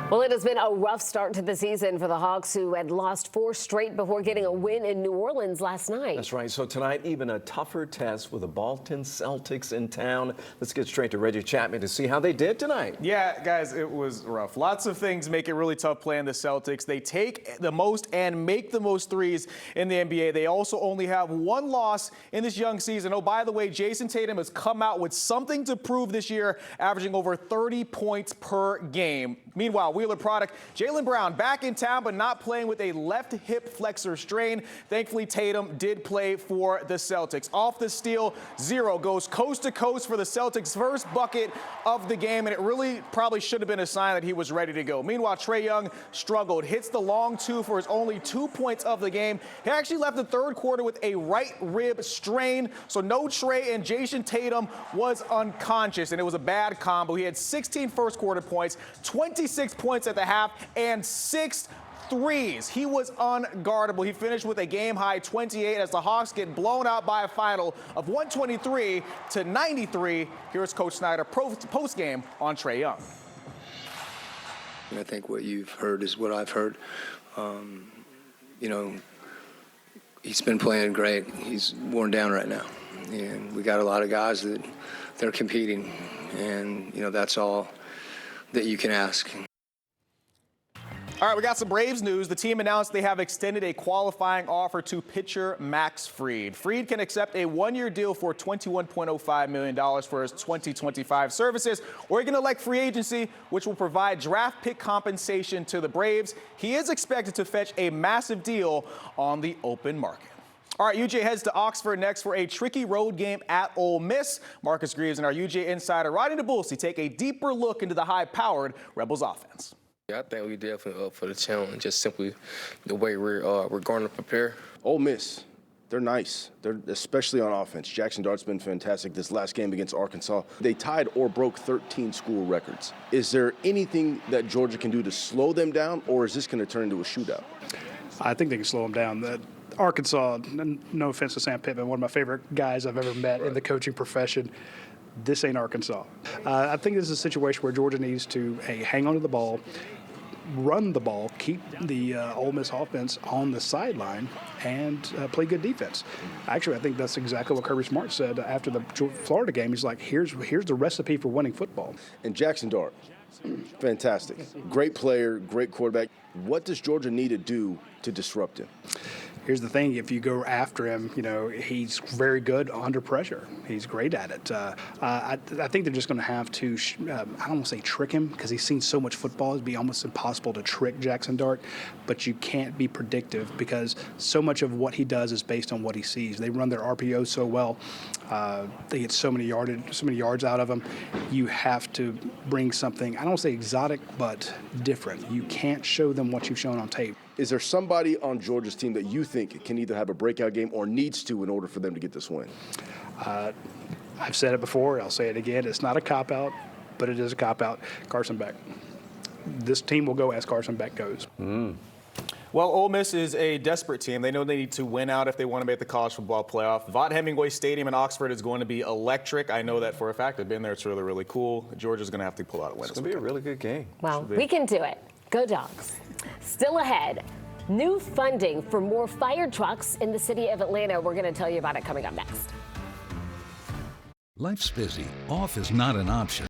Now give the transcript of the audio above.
Well, it has been a rough start to the season for the Hawks, who had lost 4 straight before getting a win in New Orleans last night. That's right. So tonight, even a tougher test with the Boston Celtics in town. Let's get straight to Reggie Chatman to see how they did tonight. Yeah, guys, it was rough. Lots of things make it really tough playing the Celtics. They take the most and make the most threes in the NBA. They also only have 1 loss in this young season. Oh, by the way, Jayson Tatum has come out with something to prove this year, averaging over 30 points per game. Meanwhile, Wheeler product, Jaylen Brown back in town, but not playing with a left hip flexor strain. Thankfully, Tatum did play for the Celtics. Off the steal, 0 goes coast to coast for the Celtics' first bucket of the game, and it really probably should have been a sign that he was ready to go. Meanwhile, Trae Young struggled, hits the long 2 for his only 2 points of the game. He actually left the third quarter with a right rib strain, so no Trae, and Jayson Tatum was unconscious, and it was a bad combo. He had 16 first quarter points, 26 points at the half, and 6 threes. He was unguardable. He finished with a game-high 28 as the Hawks get blown out by a final of 123-93. Here's Coach Snyder post-game on Trae Young. I think what you've heard is what I've heard. He's been playing great. He's worn down right now. And we got a lot of guys that they're competing. And, that's all that you can ask. All right, we got some Braves news. The team announced they have extended a qualifying offer to pitcher Max Fried. Fried can accept a 1-year deal for $21.05 million for his 2025 services, or he can elect free agency, which will provide draft pick compensation to the Braves. He is expected to fetch a massive deal on the open market. All right, UJ heads to Oxford next for a tricky road game at Ole Miss. Marcus Greaves and our UJ insider Rodney DeBulsi take a deeper look into the high-powered Rebels offense. Yeah, I think we definitely up for the challenge, just simply the way we're going to prepare. Ole Miss, they're nice. They're especially on offense. Jackson Dart's been fantastic this last game against Arkansas. They tied or broke 13 school records. Is there anything that Georgia can do to slow them down, or is this going to turn into a shootout? I think they can slow them down. Arkansas, no offense to Sam Pittman, one of my favorite guys I've ever met in the coaching profession. This ain't Arkansas. I think this is a situation where Georgia needs to hang on to the ball, run the ball, keep the Ole Miss offense on the sideline, and play good defense. Actually, I think that's exactly what Kirby Smart said after the Florida game. He's like, here's the recipe for winning football. And Jackson Dart, fantastic. Great player, great quarterback. What does Georgia need to do to disrupt him? Here's the thing, if you go after him, he's very good under pressure. He's great at it. I think they're just going to have to, I don't want to say trick him, because he's seen so much football, it'd be almost impossible to trick Jackson Dart, but you can't be predictive because so much of what he does is based on what he sees. They run their RPO so well. They get so many yards out of him. You have to bring something, I don't want to say exotic, but different. You can't show them what you've shown on tape. Is there somebody on Georgia's team that you think can either have a breakout game or needs to in order for them to get this win? I've said it before. I'll say it again. It's not a cop-out, but it is a cop-out. Carson Beck. This team will go as Carson Beck goes. Well, Ole Miss is a desperate team. They know they need to win out if they want to make the college football playoff. Vaught Hemingway Stadium in Oxford is going to be electric. I know that for a fact. I've been there. It's really, really cool. Georgia's going to have to pull out a win. It's going to be a really good game. Well, we can do it. Go Dogs. Still ahead, new funding for more fire trucks in the city of Atlanta. We're going to tell you about it coming up next. Life's busy. Off is not an option.